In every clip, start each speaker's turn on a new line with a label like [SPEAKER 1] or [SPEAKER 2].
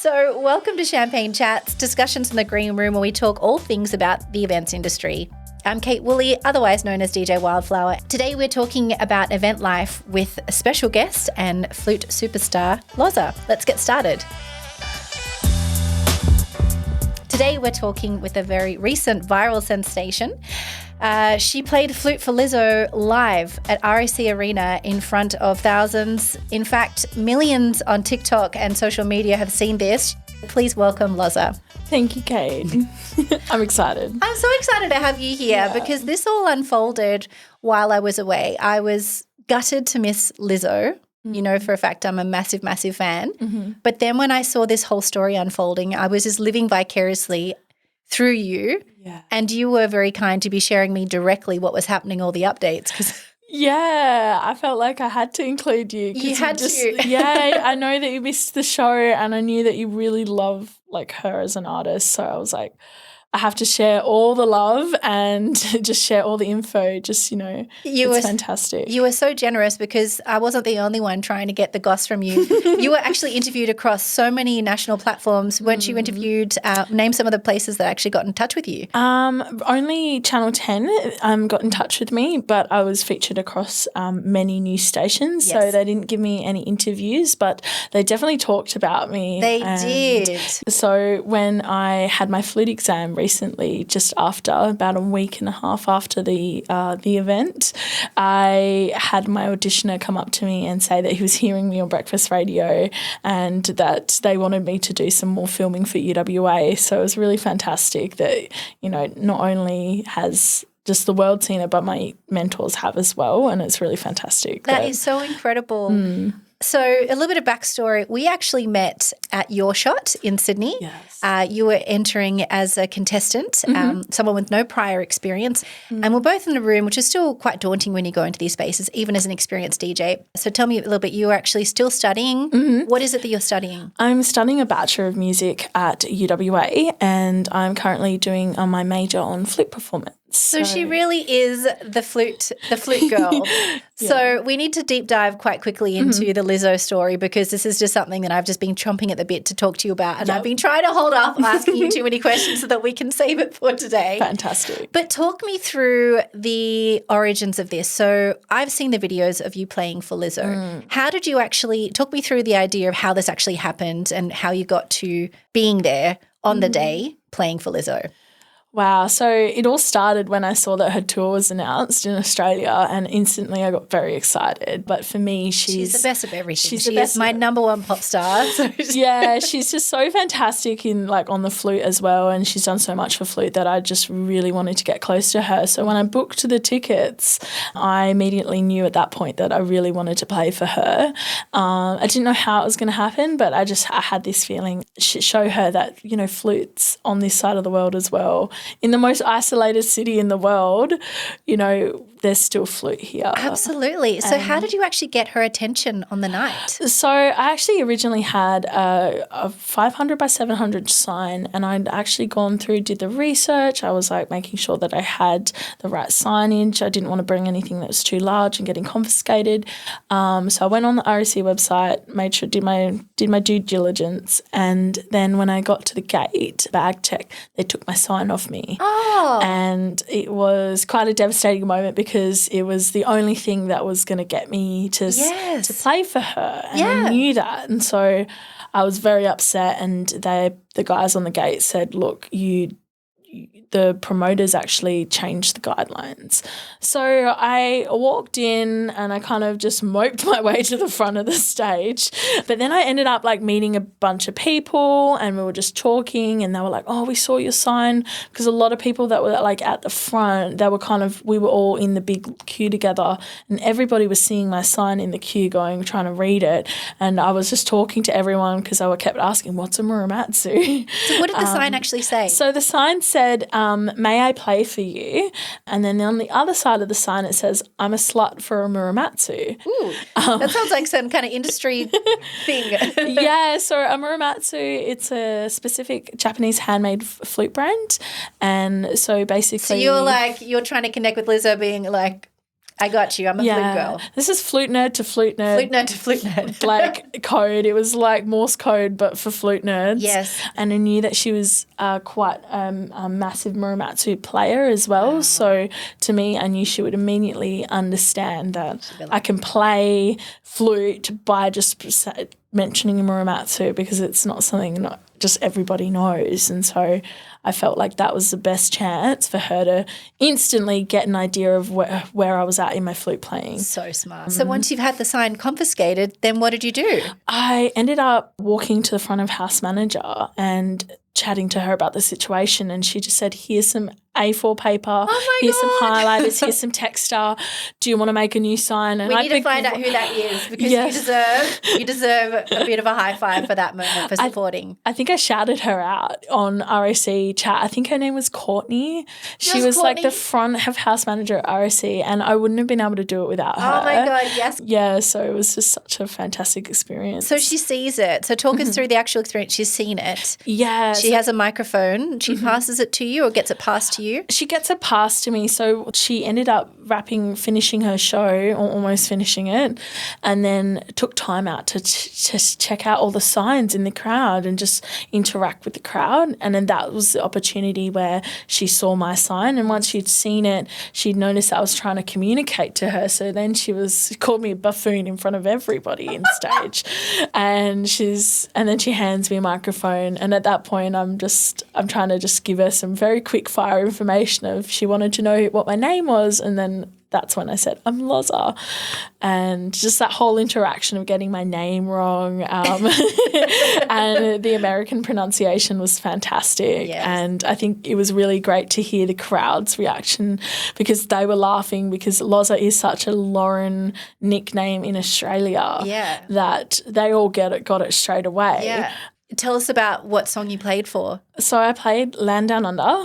[SPEAKER 1] So welcome to Champagne Chats, discussions in the green room where we talk all things about the events industry. I'm Kate Woolley, otherwise known as DJ Wildflower. Today we're talking about event life with a special guest and flute superstar, LOZZA. Let's get started. Today we're talking with a very recent viral sensation. She played Flute for Lizzo live at RAC Arena in front of thousands. In fact, millions on TikTok and social media have seen this. Please welcome LOZZA.
[SPEAKER 2] Thank you, Kate. I'm excited.
[SPEAKER 1] I'm so excited to have you here because this all unfolded while I was away. I was gutted to miss Lizzo. You know, for a fact, I'm a massive, massive fan. Mm-hmm. But then when I saw this whole story unfolding, I was just living vicariously through you. Yeah. And you were very kind to be sharing me directly what was happening, all the updates.
[SPEAKER 2] Yeah, I felt like I had to include you.
[SPEAKER 1] You had to.
[SPEAKER 2] Yeah, I know that you missed the show and I knew that you really love her as an artist. So I was like, I have to share all the love and just share all the info. Just, it's fantastic.
[SPEAKER 1] You were so generous because I wasn't the only one trying to get the goss from you. You were actually interviewed across so many national platforms. Weren't you interviewed? Name some of the places that actually got in touch with you.
[SPEAKER 2] Only Channel 10 got in touch with me, but I was featured across many news stations. Yes. So they didn't give me any interviews, but they definitely talked about me.
[SPEAKER 1] They did.
[SPEAKER 2] So when I had my flute exam recently, just after about a week and a half after the event, I had my auditioner come up to me and say that he was hearing me on breakfast radio and that they wanted me to do some more filming for UWA. So it was really fantastic that, not only has just the world seen it, but my mentors have as well, and it's really fantastic.
[SPEAKER 1] That is so incredible. So a little bit of backstory. We actually met at Your Shot in Sydney. Yes. You were entering as a contestant, someone with no prior experience, and we're both in a room, which is still quite daunting when you go into these spaces, even as an experienced DJ. So tell me a little bit, you are actually still studying. What is it that you're studying?
[SPEAKER 2] I'm studying a Bachelor of Music at UWA, and I'm currently doing my major on flute performance.
[SPEAKER 1] So she really is the flute girl. Yeah. So we need to deep dive quite quickly into the Lizzo story because this is just something that I've just been chomping at the bit to talk to you about, and I've been trying to hold off asking you too many questions so that we can save it for today.
[SPEAKER 2] Fantastic.
[SPEAKER 1] But talk me through the origins of this. So I've seen the videos of you playing for Lizzo. How did you actually talk me through the idea of how this actually happened and how you got to being there on the day playing for Lizzo?
[SPEAKER 2] Wow. So it all started when I saw that her tour was announced in Australia, and instantly I got very excited. But for me, she's
[SPEAKER 1] the best of everything. She is my number one pop star. So
[SPEAKER 2] yeah, she's just so fantastic on the flute as well, and she's done so much for flute that I just really wanted to get close to her. So when I booked the tickets, I immediately knew at that point that I really wanted to play for her. I didn't know how it was going to happen, but I had this feeling, show her that, flute's on this side of the world as well. In the most isolated city in the world, there's still flute here.
[SPEAKER 1] Absolutely. So how did you actually get her attention on the night?
[SPEAKER 2] So I actually originally had a 500 by 700 sign, and I'd actually gone through, did the research. I was making sure that I had the right signage. I didn't want to bring anything that was too large and getting confiscated. So I went on the RAC website, made sure, did my due diligence, and then when I got to the gate, bag check, they took my sign off me.
[SPEAKER 1] Oh.
[SPEAKER 2] And it was quite a devastating moment because it was the only thing that was going to get me to play for her. And I knew that. And so I was very upset, and the guys on the gate said, look, the promoters actually changed the guidelines. So I walked in and I kind of just moped my way to the front of the stage. But then I ended up meeting a bunch of people, and we were just talking, and they were like, oh, we saw your sign. Because a lot of people that were at the front, we were all in the big queue together, and everybody was seeing my sign in the queue trying to read it. And I was just talking to everyone because I kept asking, what's a muramatsu?
[SPEAKER 1] So what did the sign actually say?
[SPEAKER 2] So the sign said, may I play for you? And then on the other side of the sign it says, I'm a slut for a muramatsu.
[SPEAKER 1] Ooh, that sounds like some kind of industry thing.
[SPEAKER 2] Yeah, so a muramatsu, it's a specific Japanese handmade flute brand. And so basically...
[SPEAKER 1] So you're trying to connect with Lizzo being I got you. I'm a flute girl.
[SPEAKER 2] This is flute nerd to flute nerd.
[SPEAKER 1] Flute nerd to flute nerd.
[SPEAKER 2] Like code. It was like Morse code, but for flute nerds.
[SPEAKER 1] Yes. And
[SPEAKER 2] I knew that she was quite a massive Muramatsu player as well. Wow. So to me, I knew she would immediately understand that I can play flute by just mentioning Muramatsu, because it's not something not just everybody knows. And so I felt like that was the best chance for her to instantly get an idea of where I was at in my flute playing.
[SPEAKER 1] So smart. So once you've had the sign confiscated, then what did you do?
[SPEAKER 2] I ended up walking to the front of house manager and chatting to her about the situation, and she just said, here's some A4 paper, here's some highlighters, here's some texter. Do you want to make a new sign? And
[SPEAKER 1] we need to find out who that is, because you deserve a bit of a high five for that moment, for supporting.
[SPEAKER 2] I think I shouted her out on ROC chat. I think her name was Courtney. She was like the front of house manager at ROC, and I wouldn't have been able to do it without her.
[SPEAKER 1] Oh my God, yes.
[SPEAKER 2] Yeah, so it was just such a fantastic experience.
[SPEAKER 1] So she sees it. So talk us through the actual experience. She's seen it.
[SPEAKER 2] Yeah.
[SPEAKER 1] She has a microphone. She passes it to you, or gets it passed to you?
[SPEAKER 2] She gets it passed to me. So she ended up finishing her show, or almost finishing it, and then took time out to just check out all the signs in the crowd and just interact with the crowd. And then that was the opportunity where she saw my sign, and once she'd seen it, she'd noticed I was trying to communicate to her. So then she called me a buffoon in front of everybody in stage, and then she hands me a microphone, and at that point I'm trying to just give her some very quick fire information of, she wanted to know what my name was, and then that's when I said, I'm LOZZA. And just that whole interaction of getting my name wrong and the American pronunciation was fantastic. Yes. And I think it was really great to hear the crowd's reaction, because they were laughing, because LOZZA is such a Lauren nickname in Australia that they all got it straight away. Yeah.
[SPEAKER 1] Tell us about what song you played for.
[SPEAKER 2] So I played Land Down Under.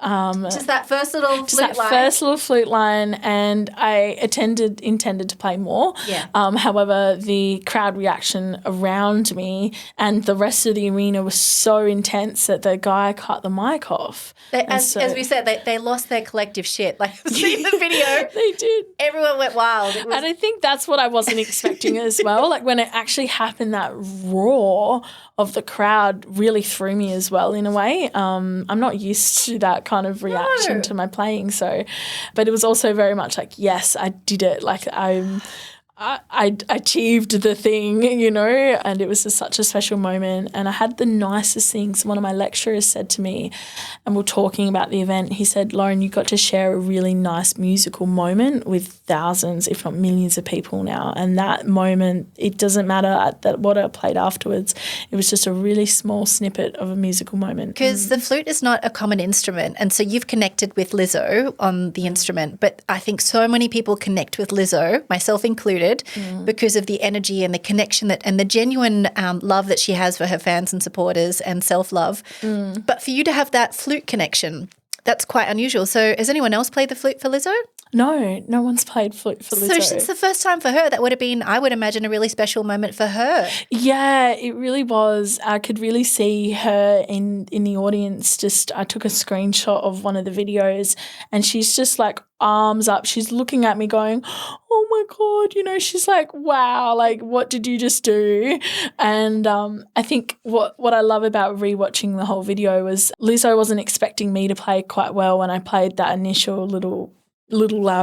[SPEAKER 1] Just that first little
[SPEAKER 2] flute line, and I intended to play more. Yeah. However, the crowd reaction around me and the rest of the arena was so intense that the guy cut the mic off.
[SPEAKER 1] As we said, they lost their collective shit. Like, I've seen the video.
[SPEAKER 2] They did.
[SPEAKER 1] Everyone went wild.
[SPEAKER 2] And I think that's what I wasn't expecting as well. Like, when it actually happened, that roar of the crowd really threw me as well, in a way. I'm not used to that kind of reaction to my playing. So, but it was also very much like, yes, I did it. Like, I achieved the thing, and it was just such a special moment. And I had the nicest things. One of my lecturers said to me, and we're talking about the event, he said, Lauren, you got to share a really nice musical moment with thousands, if not millions of people now. And that moment, it doesn't matter what I played afterwards. It was just a really small snippet of a musical moment.
[SPEAKER 1] Because the flute is not a common instrument. And so you've connected with Lizzo on the instrument. But I think so many people connect with Lizzo, myself included, because of the energy and the connection and the genuine love that she has for her fans and supporters, and self-love. But for you to have that flute connection, that's quite unusual. So has anyone else played the flute for Lizzo?
[SPEAKER 2] No one's played flute for Lizzo.
[SPEAKER 1] So it's the first time for her. That would have been, I would imagine, a really special moment for her.
[SPEAKER 2] Yeah, it really was. I could really see her in the audience. I took a screenshot of one of the videos, and she's just like arms up. She's looking at me going, oh my God, she's like, wow, like, what did you just do? And I think what I love about rewatching the whole video was Lizzo wasn't expecting me to play quite well when I played that initial little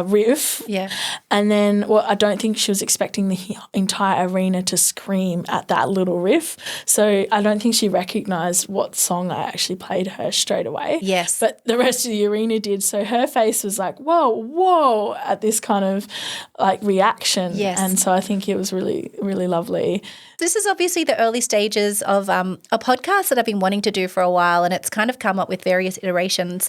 [SPEAKER 2] riff. Yeah. And then I don't think she was expecting the entire arena to scream at that little riff. So I don't think she recognised what song I actually played her straight away. Yes. But the rest of the arena did. So her face was like, whoa, at this kind of like reaction. Yes. And so I think it was really, really lovely.
[SPEAKER 1] This is obviously the early stages of a podcast that I've been wanting to do for a while, and it's kind of come up with various iterations.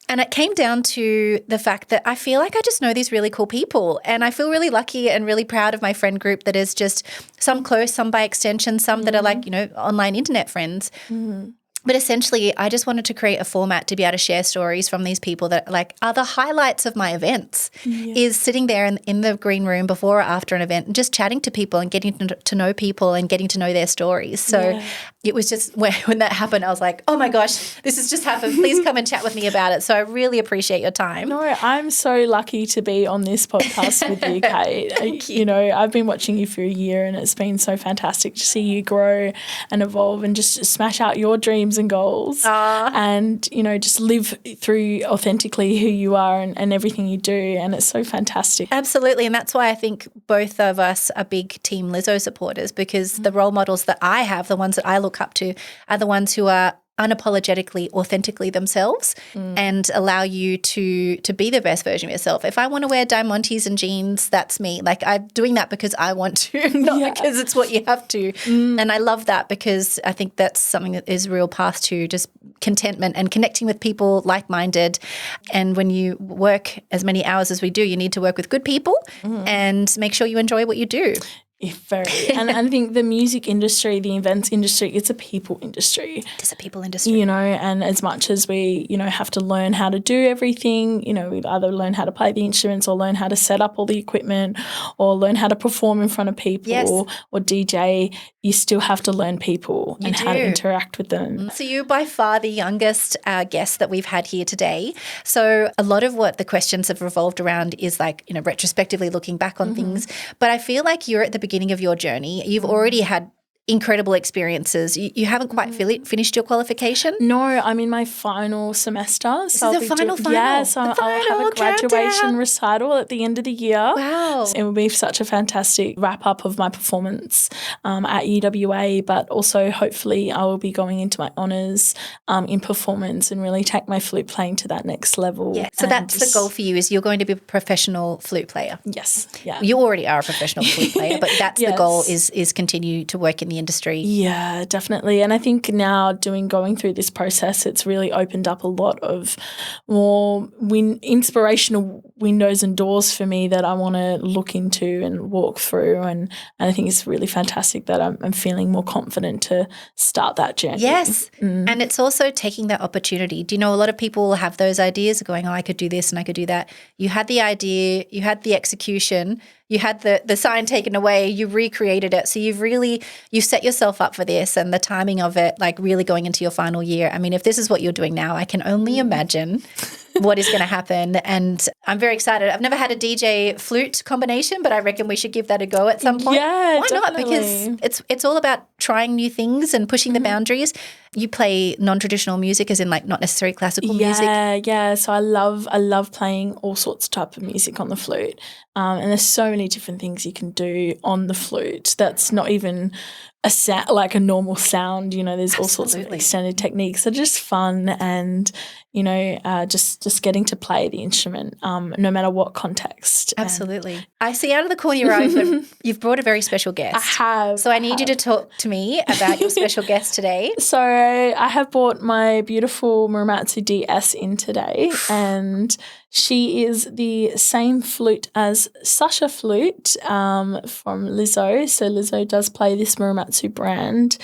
[SPEAKER 1] And it came down to the fact that I feel like I just know these really cool people, and I feel really lucky and really proud of my friend group that is just some close, some by extension, some that are like, online internet friends. Mm-hmm. But essentially, I just wanted to create a format to be able to share stories from these people that are the highlights of my events, is sitting there in the green room before or after an event and just chatting to people and getting to know people and getting to know their stories. So, it was just when that happened, I was like, oh my gosh, this has just happened. Please come and chat with me about it. So I really appreciate your time.
[SPEAKER 2] No, I'm so lucky to be on this podcast with you, Kate.
[SPEAKER 1] Thank you.
[SPEAKER 2] You know, I've been watching you for a year and it's been so fantastic to see you grow and evolve and just smash out your dreams and goals and, you know, just live through authentically who you are and everything you do. And it's so fantastic.
[SPEAKER 1] Absolutely. And that's why I think both of us are big Team Lizzo supporters, because the role models that I have, the ones that I look up to, are the ones who are unapologetically, authentically themselves and allow you to be the best version of yourself. If I want to wear diamantes and jeans, that's me. Like, I'm doing that because I want to, not because it's what you have to. And I love that, because I think that's something that is a real path to just contentment and connecting with people like-minded. And when you work as many hours as we do, you need to work with good people and make sure you enjoy what you do.
[SPEAKER 2] Yeah, very. And I think the music industry, the events industry, it's a people industry.
[SPEAKER 1] It is a people industry.
[SPEAKER 2] You know, and as much as we, you know, have to learn how to do everything, you know, we either learn how to play the instruments or learn how to set up all the equipment or learn how to perform in front of people or DJ, you still have to learn people and how to interact with them.
[SPEAKER 1] So you're by far the youngest guest that we've had here today. So a lot of what the questions have revolved around is like, you know, retrospectively looking back on things. But I feel like you're at the beginning of your journey. You've already had incredible experiences. You haven't quite finished your qualification?
[SPEAKER 2] No, I'm in my final semester.
[SPEAKER 1] This is a final?
[SPEAKER 2] Yeah, so I'll have a graduation recital at the end of the year.
[SPEAKER 1] Wow.
[SPEAKER 2] It will be such a fantastic wrap-up of my performance at UWA, but also hopefully I will be going into my honours in performance and really take my flute playing to that next level.
[SPEAKER 1] Yeah, so that's the goal for you, is you're going to be a professional flute player.
[SPEAKER 2] Yes, yeah.
[SPEAKER 1] You already are a professional flute player, but that's the goal, is continue to work in the industry.
[SPEAKER 2] Yeah, definitely. And I think now going through this process, it's really opened up a lot of more inspirational windows and doors for me that I want to look into and walk through. And I think it's really fantastic that I'm feeling more confident to start that journey.
[SPEAKER 1] Yes. And it's also taking that opportunity. Do you know, a lot of people have those ideas of going, oh, I could do this and I could do that. You had the idea, you had the execution, you had the sign taken away, you recreated it. So you set yourself up for this, and the timing of it, like really going into your final year. I mean, if this is what you're doing now, I can only imagine what is going to happen. And I'm very excited. I've never had a DJ flute combination, but I reckon we should give that a go at some point.
[SPEAKER 2] Yeah,
[SPEAKER 1] why not? Because it's all about trying new things and pushing the boundaries. You play non-traditional music, as in like not necessarily classical music.
[SPEAKER 2] Yeah. So I love playing all sorts of type of music on the flute. And there's so many different things you can do on the flute. That's not even like a normal sound. You know, there's all sorts of extended techniques that are just fun, and you know, just getting to play the instrument, no matter what context.
[SPEAKER 1] Absolutely. I see out of the corner of your eye that you've brought a very special guest.
[SPEAKER 2] I have.
[SPEAKER 1] So I need you to talk to me about your special guest today.
[SPEAKER 2] So I have brought my beautiful Muramatsu DS in today, and she is the same flute as Sasha Flute from Lizzo. So Lizzo does play this Muramatsu brand.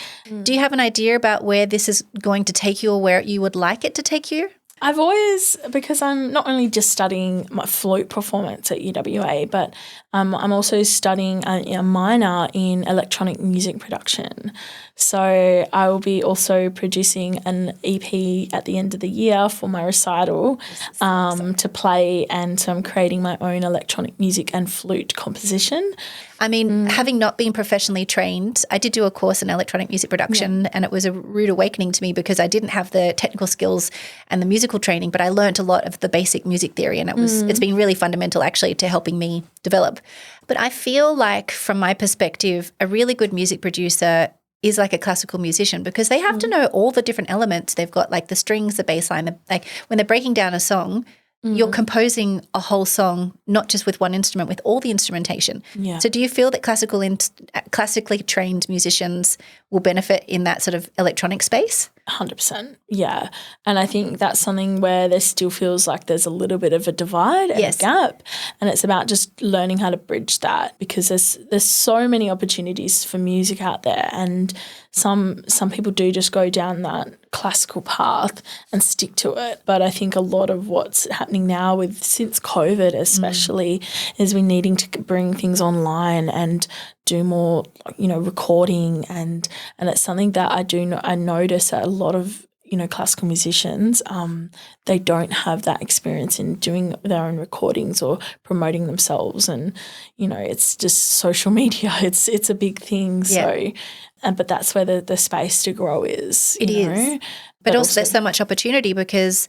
[SPEAKER 1] Do you have an idea about where this is going to take you, or where you would like it to take you?
[SPEAKER 2] I've always, because I'm not only just studying my flute performance at UWA, but I'm also studying a minor in electronic music production. So I will be also producing an EP at the end of the year for my recital to play, and so I'm creating my own electronic music and flute composition.
[SPEAKER 1] I mean, having not been professionally trained, I did do a course in electronic music production, and it was a rude awakening to me because I didn't have the technical skills and the musical training, but I learnt a lot of the basic music theory, and it's been really fundamental actually to helping me develop. But I feel like, from my perspective, a really good music producer is like a classical musician, because they have to know all the different elements. They've got like the strings, the bass line, like when they're breaking down a song, you're composing a whole song, not just with one instrument, with all the instrumentation. Yeah. So do you feel that classically trained musicians will benefit in that sort of electronic space?
[SPEAKER 2] 100%, yeah. And I think that's something where there still feels like there's a little bit of a divide and a gap, and it's about just learning how to bridge that, because there's so many opportunities for music out there, and some people do just go down that classical path and stick to it. But I think a lot of what's happening now since COVID especially is we needing to bring things online and do more, recording, and it's something that I notice that a lot of classical musicians, they don't have that experience in doing their own recordings or promoting themselves, and it's just social media. It's a big thing. Yeah. So, but that's where the space to grow is.
[SPEAKER 1] It is, but also there's so much opportunity because.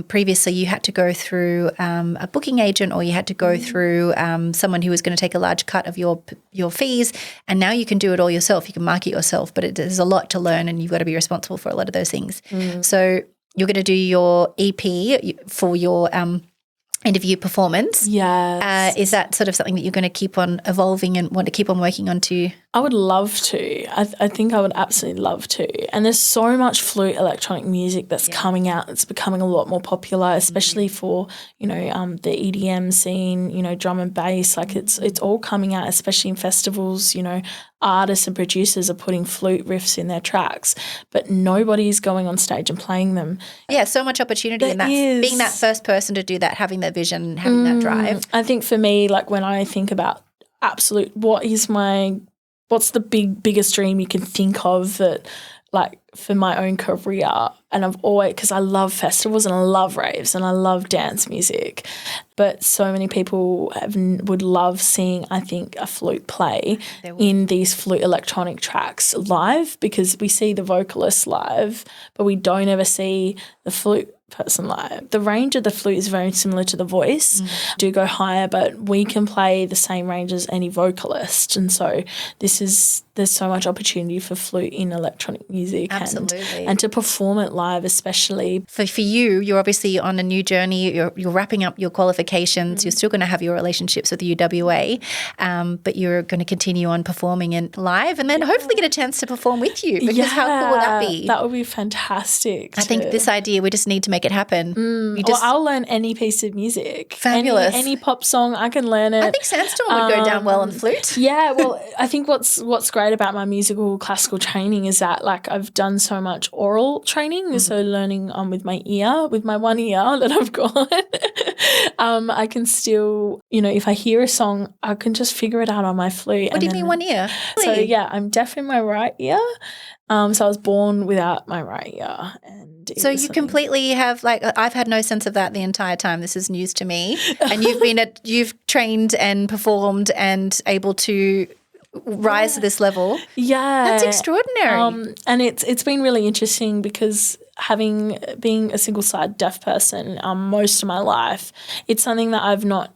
[SPEAKER 1] Previously you had to go through a booking agent, or you had to go through someone who was going to take a large cut of your fees, and now you can do it all yourself. You can market yourself, but there's a lot to learn, and you've got to be responsible for a lot of those things. So you're going to do your EP for your end of year performance.
[SPEAKER 2] Yes.
[SPEAKER 1] Is that sort of something that you're going to keep on evolving and want to keep on working on too?
[SPEAKER 2] I would love to. I think I would absolutely love to. And there's so much flute electronic music that's coming out. It's becoming a lot more popular, especially for, the EDM scene, drum and bass. Like it's all coming out, especially in festivals, artists and producers are putting flute riffs in their tracks, but nobody's going on stage and playing them.
[SPEAKER 1] Yeah, so much opportunity in that. Being that first person to do that, having that vision, having that drive.
[SPEAKER 2] I think for me, like when I think about what's the biggest dream you can think of that, like for my own career, and I've always, because I love festivals and I love raves and I love dance music, but so many people would love seeing, I think, a flute play in these flute electronic tracks live, because we see the vocalist live, but we don't ever see the flute person live. The range of the flute is very similar to the voice. Do go higher, but we can play the same range as any vocalist, and so there's so much opportunity for flute in electronic music.
[SPEAKER 1] Absolutely.
[SPEAKER 2] And to perform it live, especially.
[SPEAKER 1] For you, you're obviously on a new journey. You're wrapping up your qualifications. You're still going to have your relationships with UWA, but you're going to continue on performing in live, and then hopefully get a chance to perform with you, because how cool would that be?
[SPEAKER 2] That would be fantastic.
[SPEAKER 1] I think this idea, we just need to make it happen.
[SPEAKER 2] I'll learn any piece of music.
[SPEAKER 1] Fabulous.
[SPEAKER 2] Any pop song, I can learn it.
[SPEAKER 1] I think Sandstorm would go down well on flute.
[SPEAKER 2] Yeah, well, I think what's great about my musical classical training is that, like, I've done so much oral training, so learning with my one ear that I've got. I can still, if I hear a song, I can just figure it out on my flute.
[SPEAKER 1] What do you mean one ear?
[SPEAKER 2] So yeah, I'm deaf in my right ear. So I was born without my right ear. And
[SPEAKER 1] so you completely have, like, I've had no sense of that the entire time. This is news to me. And you've trained and performed and able to rise to this level.
[SPEAKER 2] Yeah.
[SPEAKER 1] That's extraordinary.
[SPEAKER 2] And it's been really interesting because being a single side deaf person most of my life, it's something that I've not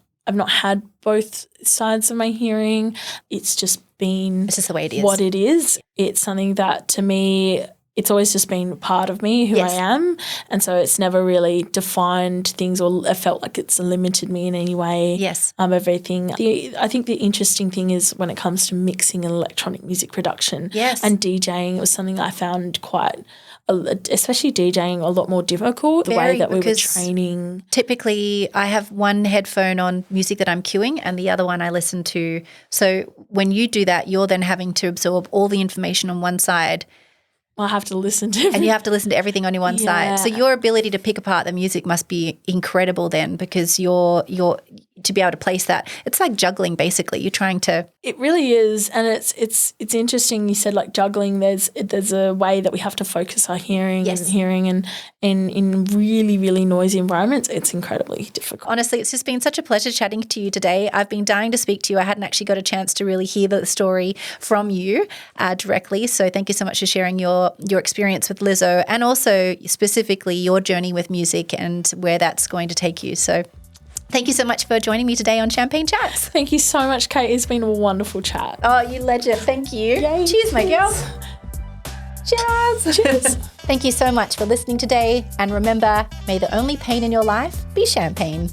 [SPEAKER 2] had both sides of my hearing. It's just
[SPEAKER 1] the way it is.
[SPEAKER 2] What it is. It's something that, to me, it's always just been part of me, who I am, and so it's never really defined things or felt like it's limited me in any way.
[SPEAKER 1] Yes.
[SPEAKER 2] Everything. I think the interesting thing is when it comes to mixing and electronic music production and DJing, it was something I found quite, especially DJing, a lot more difficult, the way that we were training.
[SPEAKER 1] Typically, I have one headphone on music that I'm cueing and the other one I listen to. So when you do that, you're then having to absorb all the information on one side.
[SPEAKER 2] I have to listen to
[SPEAKER 1] and you have to listen to everything on your one side. So your ability to pick apart the music must be incredible then, because you're to be able to place that. It's like juggling, basically. You're trying to.
[SPEAKER 2] It really is, and it's interesting. You said, like, juggling. There's a way that we have to focus our hearing and in really, really noisy environments. It's incredibly difficult.
[SPEAKER 1] Honestly, it's just been such a pleasure chatting to you today. I've been dying to speak to you. I hadn't actually got a chance to really hear the story from you directly. So thank you so much for sharing your experience with Lizzo, and also specifically your journey with music and where that's going to take you. So thank you so much for joining me today on Champagne Chats.
[SPEAKER 2] Thank you so much, Kate. It's been a wonderful chat.
[SPEAKER 1] Oh, you legend. Thank you.
[SPEAKER 2] Yay,
[SPEAKER 1] cheers, my girl.
[SPEAKER 2] Cheers. Cheers.
[SPEAKER 1] Thank you so much for listening today. And remember, may the only pain in your life be champagne.